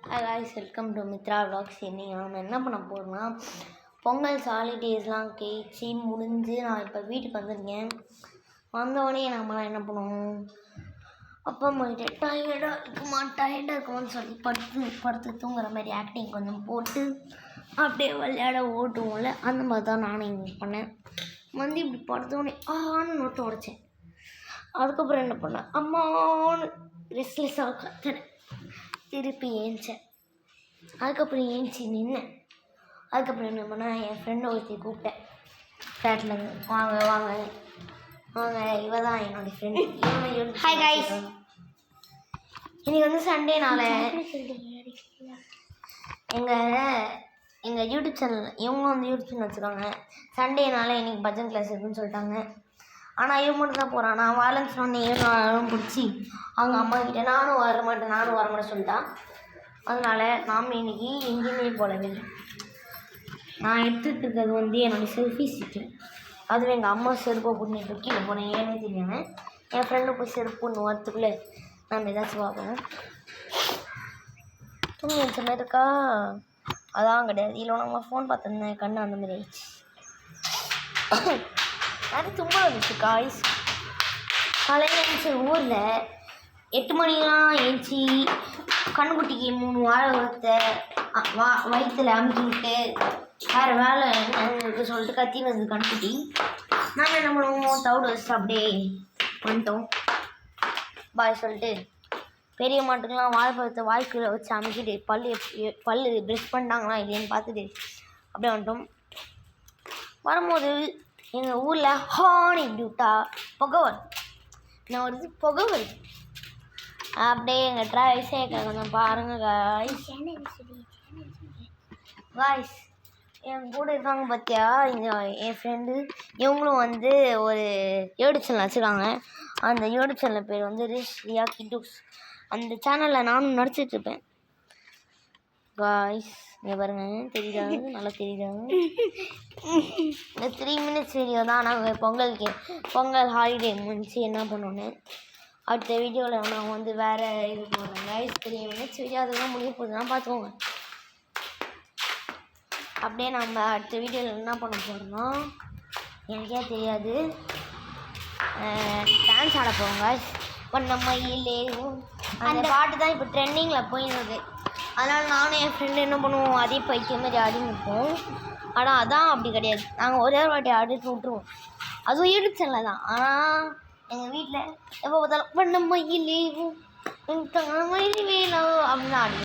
guys, welcome to Mitra Vlogs. இன்னைக்கு நம்ம என்ன பண்ண போகிறோம்னா பொங்கல் ஹாலிடேஸ்லாம் கேச்சு முடிஞ்சு நான் இப்போ வீட்டுக்கு வந்திருக்கேன். வந்தோடனே நம்மளாம் என்ன பண்ணுவோம், அப்பா அம்மாக்கிட்ட டயர்டாக இருக்குமான்னு சொல்லி படுத்து தூங்குற மாதிரி ஆக்டிங் கொஞ்சம் போட்டு அப்படியே விளையாட ஓட்டுவோம்ல, அந்த மாதிரி தான் நானும் இங்கே பண்ணேன். வந்து இப்படி படுத்தோடனே ஆன்னு நோட்டை உடைச்சேன். அதுக்கப்புறம் என்ன பண்ணேன், அம்மான்னு ரெஸ்ட்லெஸ்ஸாக கத்துனேன். திருப்பி ஏஞ்சேன். அதுக்கப்புறம் ஏஞ்சி நின்னேன். அதுக்கப்புறம் என்ன பண்ணேன், என் ஃப்ரெண்டை ஒருத்தி கூப்பிட்டேன் ஃப்ளாட்லேருந்து. வாங்க வாங்க வாங்க, இவ தான் என்னோடய ஃப்ரெண்டு. ஹாய் கைஸ், இன்றைக்கி வந்து சண்டேனால எங்கள் யூடியூப் சேனல், இவங்க வந்து யூடியூப் சேனல் வச்சுருக்காங்க. சண்டேனால இன்றைக்கி பஜன் கிளாஸ் இருக்குன்னு சொல்லிட்டாங்க. ஆனால் இவன் மட்டும் தான் போகிறான். நான் வரலன்னு சொன்னேன். நானும் பிடிச்சி அவங்க அம்மா கிட்டே நானும் வரமாட்டேன் சொல்லிட்டான். அதனால் நாம் இன்றைக்கி எங்கேயுமே போகவே. நான் எடுத்துகிட்டு இருக்கிறது வந்து என்னோடய செல்ஃபி ஸ்டிக்கு. அதுவும் எங்கள் அம்மா செருப்பை போட்டு கீழே போனேன், ஏன்னே தெரியாமல். என் ஃப்ரெண்டு போய் செருப்பு ஒன்று வரத்துக்குள்ளே நம்ம ஏதாச்சும் பார்ப்போம். தூங்கி வச்ச மாதிரி இருக்கா, அதான் கிடையாது. இல்லை நம்ம ஃபோன் பார்த்துருந்தேன், கண்ணு அந்த மாதிரி ஆயிடுச்சு. அது தும்மா வந்துச்சு காய்ஸ். காலையில் எழுந்துச்சு ஊரில் 8 மணிக்கெலாம் எழுந்துச்சி கண்ணுக்குட்டிக்கு 3 வாழை வளர்த்த வயிற்றில் அமுக்கிட்டு வேறு வேலை என்னன்னு சொல்லிட்டு கத்தின்னு வந்து கண்ணுக்குட்டி. நாங்கள் என்ன பண்ணுவோம், தவிடு வச்சுட்டு அப்படியே வந்துட்டோம் பாய் சொல்லிட்டு. பெரிய மாட்டுக்கெலாம் வாழைப்பழத்தை வாய்க்குள்ளே வச்சு அமுக்கிட்டு பல் ப்ரெஷ் பண்ணிட்டாங்களா இல்லைன்னு பார்த்துட்டு அப்படியே வந்துட்டோம். வரும்போது எங்கள் ஊரில் ஹார்ன் இப்படி விட்டா புகை வருது. நான் வருது புகை வருது. அப்படியே எங்கள் ட்ராவல்ஸே கொஞ்சம் பாருங்கள் காய்ஸ். என் கூட இருக்காங்க பார்த்தியா, என் ஃப்ரெண்டு. இவங்களும் வந்து ஒரு யூடியூப் சேனல் வச்சுருக்காங்க. அந்த யூடியூப் சேனல் பேர் வந்து ரியா கிட்டூஸ். அந்த சேனலில் நானும் நடிச்சிட்ருப்பேன் காய்ஸ். இங்கே பாருங்க, தெரியுதா? நல்லா தெரியுதா? இந்த 3 minutes வீடியோ தான். நாங்கள் பொங்கல் ஹாலிடே முடிச்சு என்ன பண்ணோன்னு அடுத்த வீடியோவில் நான் வந்து வேறு இது போடுறேன் காய்ஸ். 3 minutes வீடியோ அதெல்லாம் முடிய போகுதுன்னா பார்த்துக்கோங்க. அப்படியே நம்ம அடுத்த வீடியோவில் என்ன பண்ண போகிறோம்னா எனக்கே தெரியாது, டான்ஸ் ஆட போகிறோம் காய்ஸ். இப்போ நம்ம அந்த பாட்டு தான் இப்போ ட்ரெண்டிங்கில் போயிடுது. அதனால் நானும் என் ஃப்ரெண்டு என்ன பண்ணுவோம், அதே பைத்தியம் மாதிரி ஆடி நிற்போம். ஆனால் அதான் அப்படி கிடையாது, நாங்கள் ஒரே ஒரு வாட்டி ஆடிட்டு விட்ருவோம். அதுவும் யூடியூப் சேனலில் தான். ஆனால் எங்கள் வீட்டில் எப்போ பார்த்தாலும் பண்ண மயிலேவும் மயில் வேணும் அப்படின்னு ஆடுவோம்.